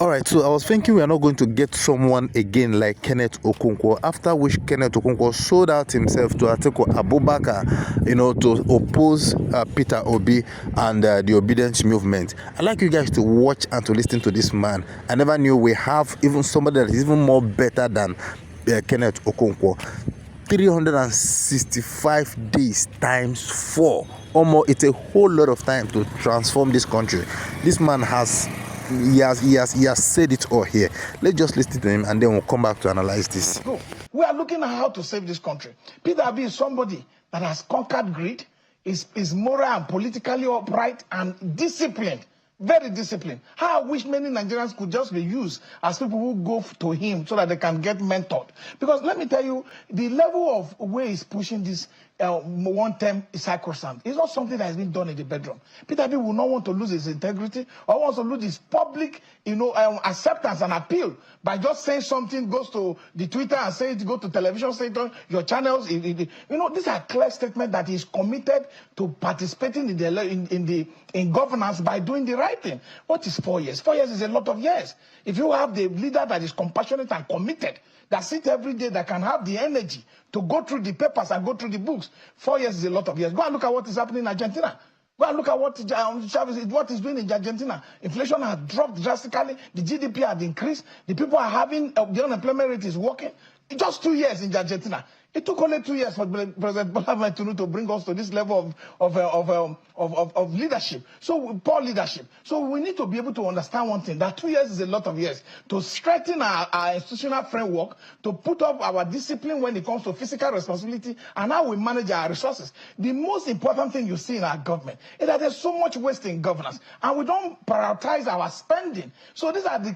All right, so I was thinking we are not going to get someone again like Kenneth Okonkwo, after which Kenneth Okonkwo sold out himself to Atiku Abubakar, to oppose Peter Obi and the obedience movement. I'd like you guys to watch and to listen to this man. I never knew we have even somebody that is even more better than Kenneth Okonkwo. 365 days times 4. Almost, it's a whole lot of time to transform this country. This man has said it all here. Let's just listen to him and then we'll come back to analyze this. No, we are looking at how to save this country. Peter Obi is somebody that has conquered greed, is moral and politically upright and disciplined. Very disciplined. How I wish many Nigerians could just be used as people who go to him so that they can get mentored. Because let me tell you, the level of way he's pushing this one term is sacrosanct. It's not something that has been done in the bedroom. Peter Obi will not want to lose his integrity or wants to lose his public, acceptance and appeal by just saying something, goes to the Twitter and say it, go to television, say it on your channels. These are clear statements that he's committed to participating in governance by doing the right thing. What is 4 years? 4 years is a lot of years. If you have the leader that is compassionate and committed, that sits every day, that can have the energy to go through the papers and go through the books, 4 years is a lot of years. Go and look at what is happening in Argentina. Go and look at what what is doing in Argentina. Inflation has dropped drastically. The GDP has increased. The people are having, the unemployment rate is working. In just 2 years in Argentina. It took only 2 years for President Bola Ahmed Tinubu to bring us to this level of leadership. So poor leadership. So we need to be able to understand one thing, that 2 years is a lot of years to strengthen our institutional framework, to put up our discipline when it comes to fiscal responsibility and how we manage our resources. The most important thing you see in our government is that there's so much waste in governance and we don't prioritize our spending. So these are the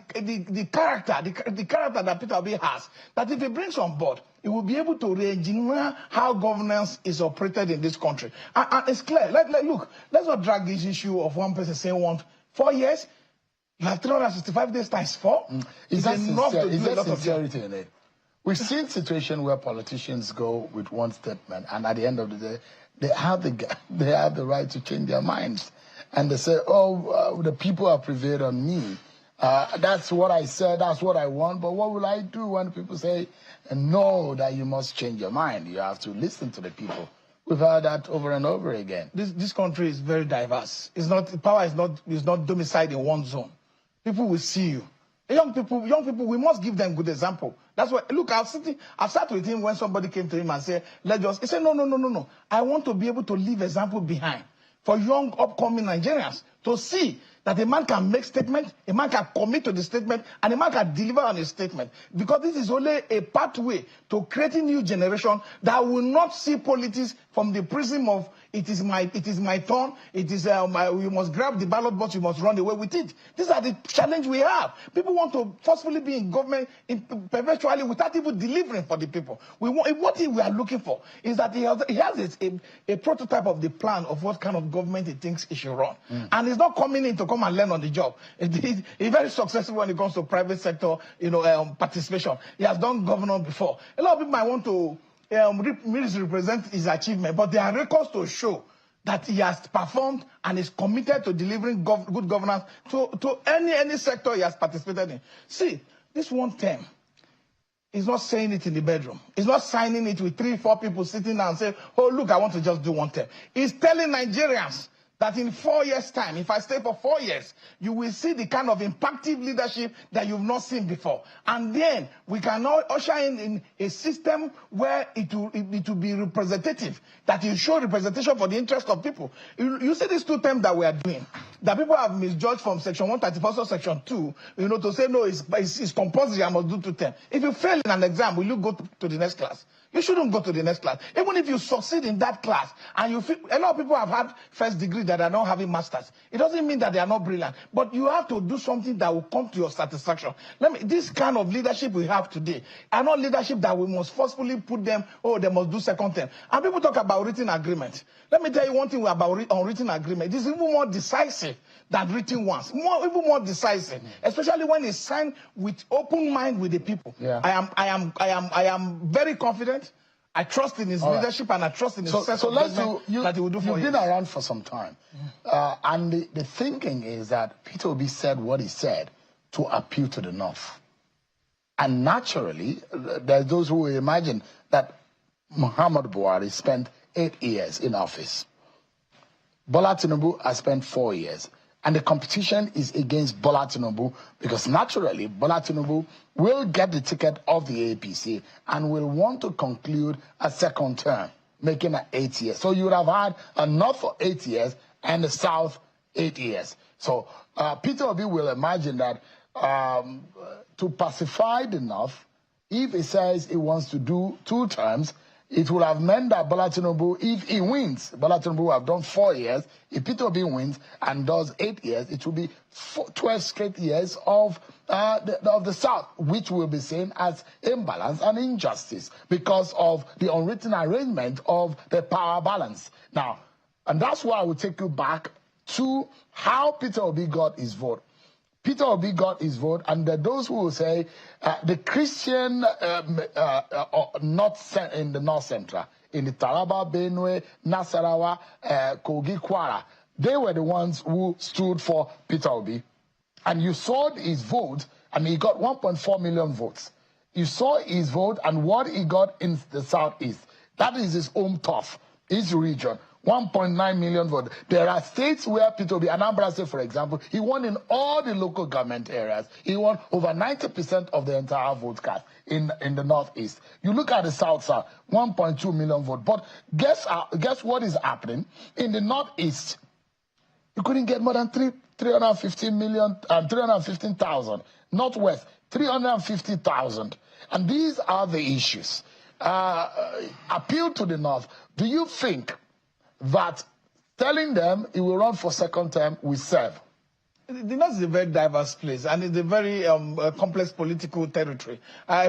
character that Peter Obi has, that if he brings on board, it will be able to re-engineer how governance is operated in this country. And it's clear. Look, let's not drag this issue of one person saying 4 years. You have 365 days times 4. Is that enough to do a lot of sincerity in it? We've seen situations where politicians go with one statement, and at the end of the day, they have the right to change their minds, and they say, the people have prevailed on me. That's what I said, that's what I want, but what will I do when people say, no, that you must change your mind? You have to listen to the people. We've heard that over and over again. This country is very diverse. Power is not domiciled in one zone. People will see you. Young people, we must give them good example. That's why, look, I've sat with him when somebody came to him and said, he said, no. I want to be able to leave example behind for young upcoming Nigerians to see that a man can make statement, a man can commit to the statement, and a man can deliver on his statement. Because this is only a pathway to creating new generation that will not see politics from the prism of it is my turn, you must grab the ballot box, you must run away with it. These are the challenge we have. People want to forcefully be in government perpetually without even delivering for the people. What we are looking for is that he has a prototype of the plan of what kind of government he thinks he should run. And he's not coming in to come and learn on the job. He's very successful when it comes to private sector, participation. He has done governor before. A lot of people might want to misrepresent his achievement, but there are records to show that he has performed and is committed to delivering good governance to any sector he has participated in. See, this one term, he's not saying it in the bedroom. He's not signing it with 3-4 people sitting down and saying, oh, look, I want to just do one term. He's telling Nigerians that in 4 years' time, if I stay for 4 years, you will see the kind of impactful leadership that you've not seen before. And then we can now usher in a system where it will be representative, that you show representation for the interest of people. You see these 2 terms that we are doing, that people have misjudged from Section 134 to Section 2, to say, no, it's compulsory, I must do 2 terms. If you fail in an exam, will you go to the next class? You shouldn't go to the next class. Even if you succeed in that class, and a lot of people have had first degree that are not having masters. It doesn't mean that they are not brilliant, but you have to do something that will come to your satisfaction. This kind of leadership we have today are not leadership that we must forcefully put them, they must do second term. And people talk about written agreement. Let me tell you one thing about unwritten agreement. It is even more decisive than written ones. Even more decisive, especially when it's signed with open mind with the people. Yeah. I am very confident. I trust in his leadership and I trust in his sense of judgment that he will do for you. You've been around for some time. And the thinking is that Peter Obi said what he said to appeal to the North. And naturally, there's those who imagine that Muhammad Buhari spent 8 years in office. Bola Tinubu has spent 4 years. And the competition is against Bola Tinubu because naturally, Bola Tinubu will get the ticket of the APC and will want to conclude a second term, making it 8 years. So you would have had a North for 8 years and the South 8 years. So Peter Obi will imagine that to pacify the North, if he says he wants to do 2 terms, it would have meant that Bola Tinubu, if he wins, Bola Tinubu will have done 4 years. If Peter Obi wins and does 8 years, it will be 12 straight years of the South, which will be seen as imbalance and injustice because of the unwritten arrangement of the power balance. Now, and that's why I will take you back to how Peter Obi got his vote. Peter Obi got his vote, and there are those who will say the Christian north in the North Central, in the Taraba, Benue, Nasarawa, Kogi, Kwara, they were the ones who stood for Peter Obi. And you saw his vote, and he got 1.4 million votes. You saw his vote and what he got in the Southeast. That is his home turf, his region. 1.9 million votes. There are states where Peter Obi, Anambra State, for example, he won in all the local government areas. He won over 90% of the entire vote cast in the Northeast. You look at the South, 1.2 million votes. But guess what is happening? In the Northeast, you couldn't get more than 315,000. Northwest, 350,000. And these are the issues. Appeal to the North. Do you think that telling them he will run for second term will serve? The North is a very diverse place, and it's a very complex political territory.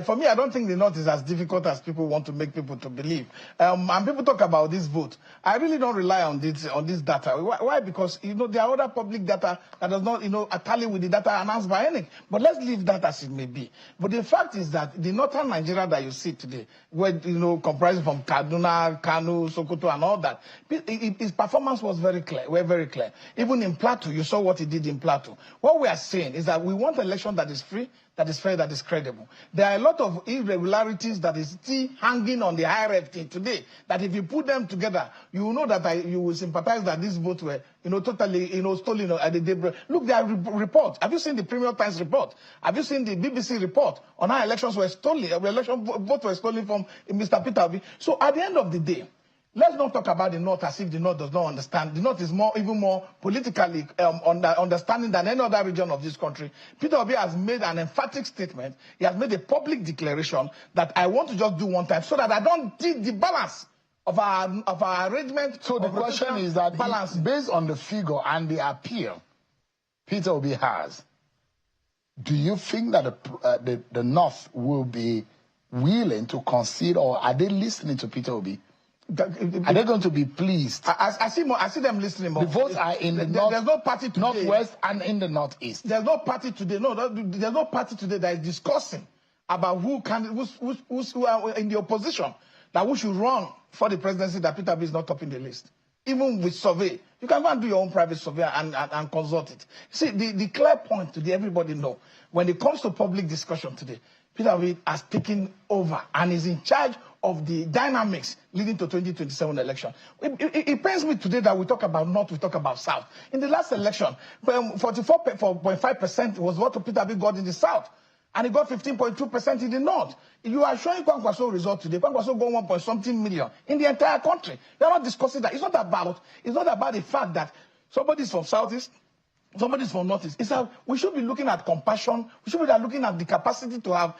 For me, I don't think the North is as difficult as people want to make people to believe. And people talk about this vote. I really don't rely on this data. Why? Because there are other public data that does not tally with the data announced by any. But let's leave that as it may be. But the fact is that the northern Nigeria that you see today, where comprising from Kaduna, Kano, Sokoto, and all that, his performance was very clear. Very clear. Even in Plateau, you saw what he did in Plateau. What we are saying is that we want an election that is free, that is fair, that is credible. There are a lot of irregularities that is still hanging on the IRFT today, that if you put them together, you will know that you will sympathize that these votes were totally stolen at the daybreak. Look, there are reports. Have you seen the Premium Times report? Have you seen the BBC report on how elections were stolen? Votes were stolen from Mr. Peter Obi. So at the end of the day, let's not talk about the North as if the North does not understand. The North is even more politically understanding than any other region of this country. Peter Obi has made an emphatic statement. He has made a public declaration that I want to just do one time so that I don't dig the balance of our arrangement. So the question is that based on the figure and the appeal Peter Obi has, do you think that the North will be willing to concede, or are they listening to Peter Obi? Are they going to be pleased? I see them listening more. The votes are in the North, there's no party today, Northwest and in the Northeast. There's no party today. There's no party today that is discussing about who are in the opposition, that who should run for the presidency, that Peter Obi is not topping the list. Even with survey, you can go and do your own private survey and consult it. See, the clear point today, everybody know, when it comes to public discussion today, Peter Obi has taken over and is in charge of the dynamics leading to 2027 election. It pains me today that we talk about North, we talk about South. In the last election, 44.5% was what Peter Obi got in the South, and he got 15.2% in the North. You are showing Kwankwaso result today. Kwankwaso got 1 point something million in the entire country. They are not discussing that. It's not about the fact that somebody is from Southeast, somebody is from Northeast. It's that we should be looking at compassion. We should be looking at the capacity to have,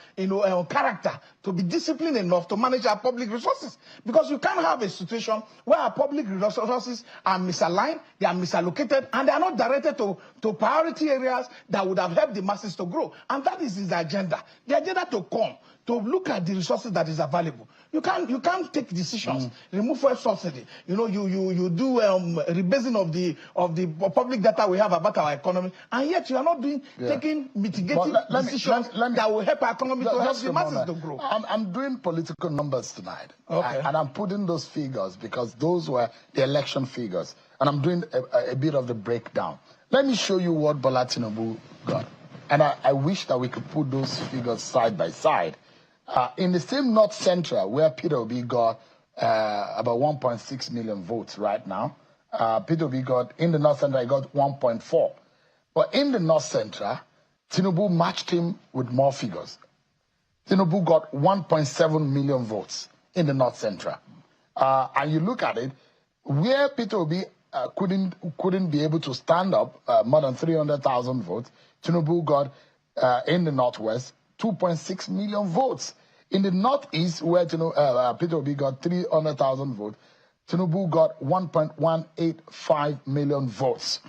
character, to be disciplined enough to manage our public resources. Because you can't have a situation where our public resources are misaligned, they are misallocated, and they are not directed to priority areas that would have helped the masses to grow. And that is his agenda. The agenda to come, to look at the resources that is available. You can't take decisions, remove fuel subsidy. You do rebasing of the public data we have about our economy, and yet you are not taking mitigating decisions that will help our economy to help the masses to grow. I'm doing political numbers tonight, okay, and I'm putting those figures because those were the election figures, and I'm doing a bit of the breakdown. Let me show you what Bola Tinubu got. And I wish that we could put those figures side by side. In the same North Central, where Peter Obi got about 1.6 million votes right now, Peter Obi got, in the North Central, he got 1.4. But in the North Central, Tinubu matched him with more figures. Tinubu got 1.7 million votes in the North Central. And you look at it, where Peter Obi couldn't be able to stand up more than 300,000 votes, Tinubu got, in the Northwest, 2.6 million votes. In the Northeast, where Peter Obi got 300,000 votes, Tinubu got 1.185 million votes.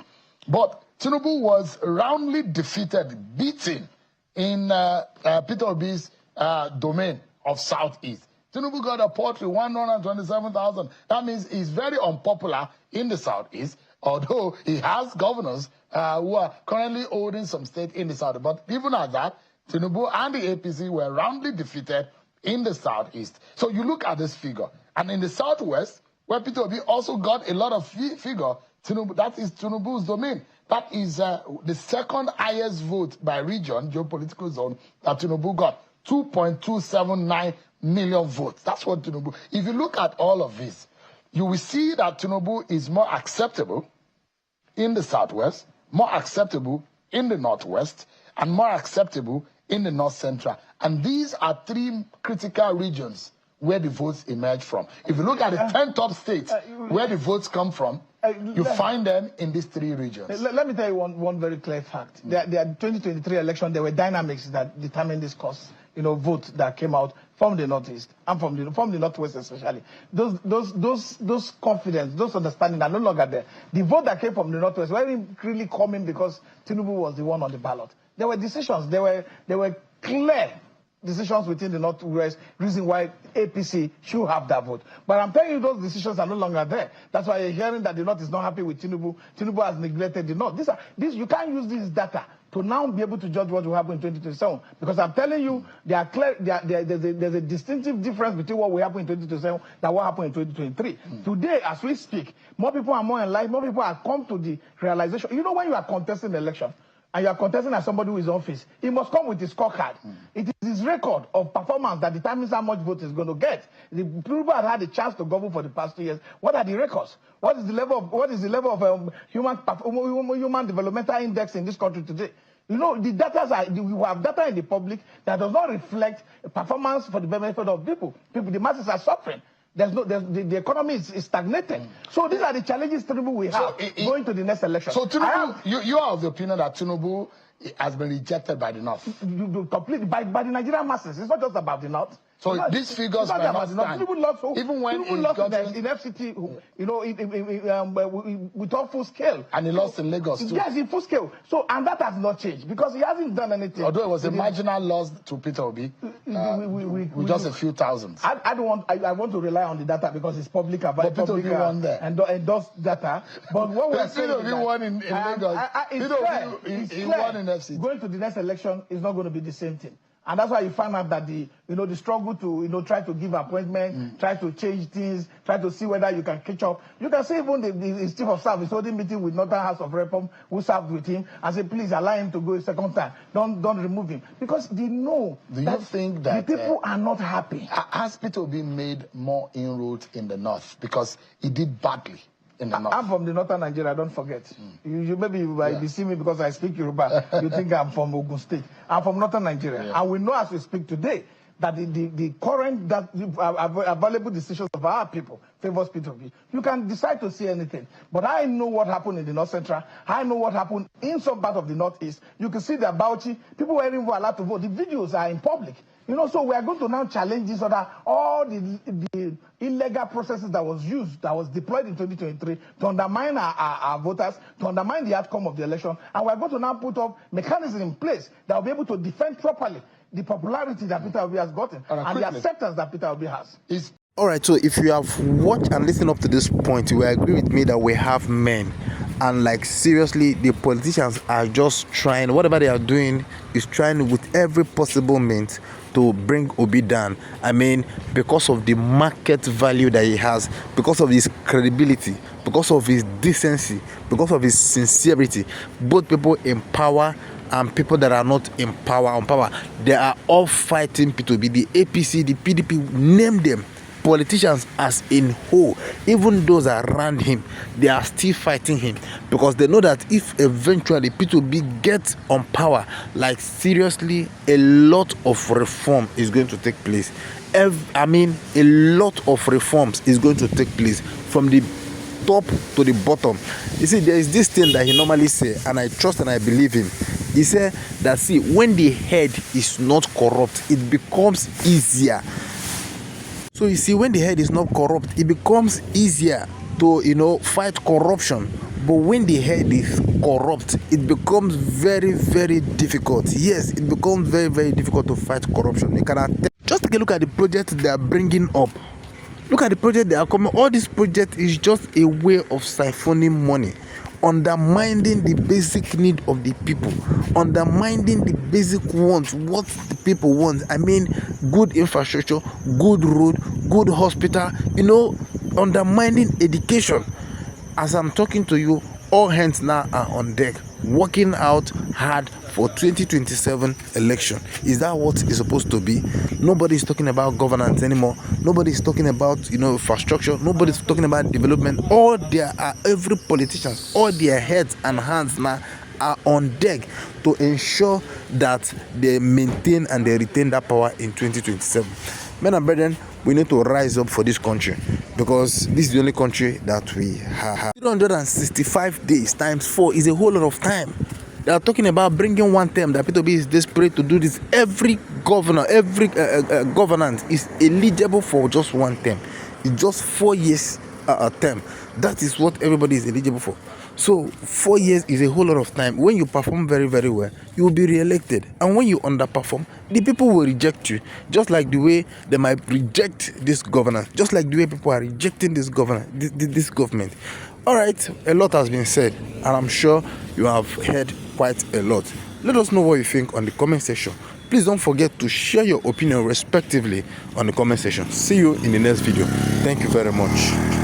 But Tinubu was roundly defeated, beaten in Peter Obi's domain of Southeast. Tinubu got a paltry 127,000. That means he's very unpopular in the Southeast, although he has governors who are currently holding some state in the South. But even at that, Tinubu and the APC were roundly defeated in the Southeast. So you look at this figure. And in the Southwest, where Peter Obi also got a lot of figure, Tinubu, that is Tinubu's domain. That is the second highest vote by region, geopolitical zone, that Tinubu got. 2.279 million votes. That's what Tinubu. If you look at all of this, you will see that Tinubu is more acceptable in the Southwest, more acceptable in the Northwest, and more acceptable in the North Central. And these are three critical regions where the votes emerge from. If you look at the 10 top states where the votes come from, you find them in these three regions. Let me tell you one very clear fact. The 2023 election, there were dynamics that determined this course. Vote that came out from the Northeast and from the Northwest especially. Those confidence, those understanding are no longer there. The vote that came from the Northwest wasn't really coming because Tinubu was the one on the ballot. There were decisions. There were clear decisions within the Northwest, reason why APC should have that vote. But I'm telling you, those decisions are no longer there. That's why you're hearing that the North is not happy with Tinubu. Tinubu has neglected the North. You can't use this data to now be able to judge what will happen in 2027. Because I'm telling you, there's a distinctive difference between what will happen in 2027 than what happened in 2023. Today, as we speak, more people are more enlightened, more people have come to the realization. When you are contesting the election, and you are contesting as somebody who is in office, he must come with his scorecard. It is his record of performance that determines how much vote he's going to get. The people have had a chance to govern for the past 2 years. What are the records? What is the level of human developmental index in this country today? The data we have data in the public that does not reflect performance for the benefit of people. The masses are suffering. The economy is stagnating. So these are the challenges Tinubu will have going to the next election. So Tinubu, you are of the opinion that Tinubu has been rejected by the North? Completely, by the Nigerian masses. It's not just about the North. So these figures may not stand. Even when he lost got in FCT, with all full scale. And he lost in Lagos too. Yes, in full scale. So, and that has not changed because he hasn't done anything. Although it was a marginal loss to Peter Obi, with just a few thousands. I want to rely on the data because it's public But Peter Obi won there. And those data. But what we're saying Peter Obi won in Lagos. Peter Obi he won in FCT. Going to the next election is not going to be the same thing. And that's why you find out that the struggle to, try to give appointment, try to change things, try to see whether you can catch up. You can see even the chief of staff is holding meeting with Northern House of Reps who served with him and say, please allow him to go a second time. Don't remove him. Because they know the people are not happy. Has Peter Obi made more inroads in the North? Because he did badly. I'm from the northern Nigeria, don't forget. Maybe you see me because I speak Yoruba. You think I'm from Ogun State. I'm from northern Nigeria. And we know as we speak today that the current available decisions of our people favors Peter Obi. You can decide to see anything. But I know what happened in the North Central. I know what happened in some part of the Northeast. You can see that Bauchi, people weren't even allowed to vote. The videos are in public. So we are going to now challenge this all the illegal processes that was deployed in 2023 to undermine our voters, to undermine the outcome of the election. And we are going to now put up mechanisms in place that will be able to defend properly the popularity that Peter Obi has gotten and the acceptance that Peter Obi has. All right, so if you have watched and listened up to this point, you will agree with me that we have men. And seriously, the politicians are just trying, whatever they are doing is trying with every possible means to bring Obi down. Because of the market value that he has, because of his credibility, because of his decency, because of his sincerity. Both people in power and people that are not in power, on power, they are all fighting Peter Obi. The APC, the PDP, name them. Politicians as in whole, even those around him, they are still fighting him because they know that if eventually Peter Obi gets on power, like seriously, a lot of reform is going to take place. I mean, a lot of reforms is going to take place from the top to the bottom. You see, there is this thing that he normally say, and I trust and I believe him. He said that, see, when the head is not corrupt, it becomes easier. So you see, when the head is not corrupt, it becomes easier to, fight corruption. But when the head is corrupt, it becomes very, very difficult. Yes, it becomes very, very difficult to fight corruption. You cannot just take a look at the project they are bringing up. Look at the project they are coming. All this project is just a way of siphoning money, undermining the basic need of the people, undermining the basic wants, what the people want. I mean, good infrastructure, good road, good hospital, undermining education. As I'm talking to you, all hands now are on deck, working out hard for 2027 election. Is that what it's supposed to be? Nobody is talking about governance anymore. Nobody is talking about infrastructure. Nobody is talking about development. Every politician, all their heads and hands now are on deck to ensure that they maintain and they retain that power in 2027. Men and brethren, we need to rise up for this country because this is the only country that we have. 365 days times 4 is a whole lot of time. They are talking about bringing one term, that Peter Obi is desperate to do this. Every governor, every governance is eligible for just one term. It's just 4 years term. That is what everybody is eligible for. So 4 years is a whole lot of time. When you perform very, very well, you will be re-elected. And when you underperform, the people will reject you. Just like the way they might reject this governor. Just like the way people are rejecting this governor, this government. All right, a lot has been said, and I'm sure you have heard quite a lot. Let us know what you think on the comment section. Please don't forget to share your opinion respectively on the comment section. See you in the next video. Thank you very much.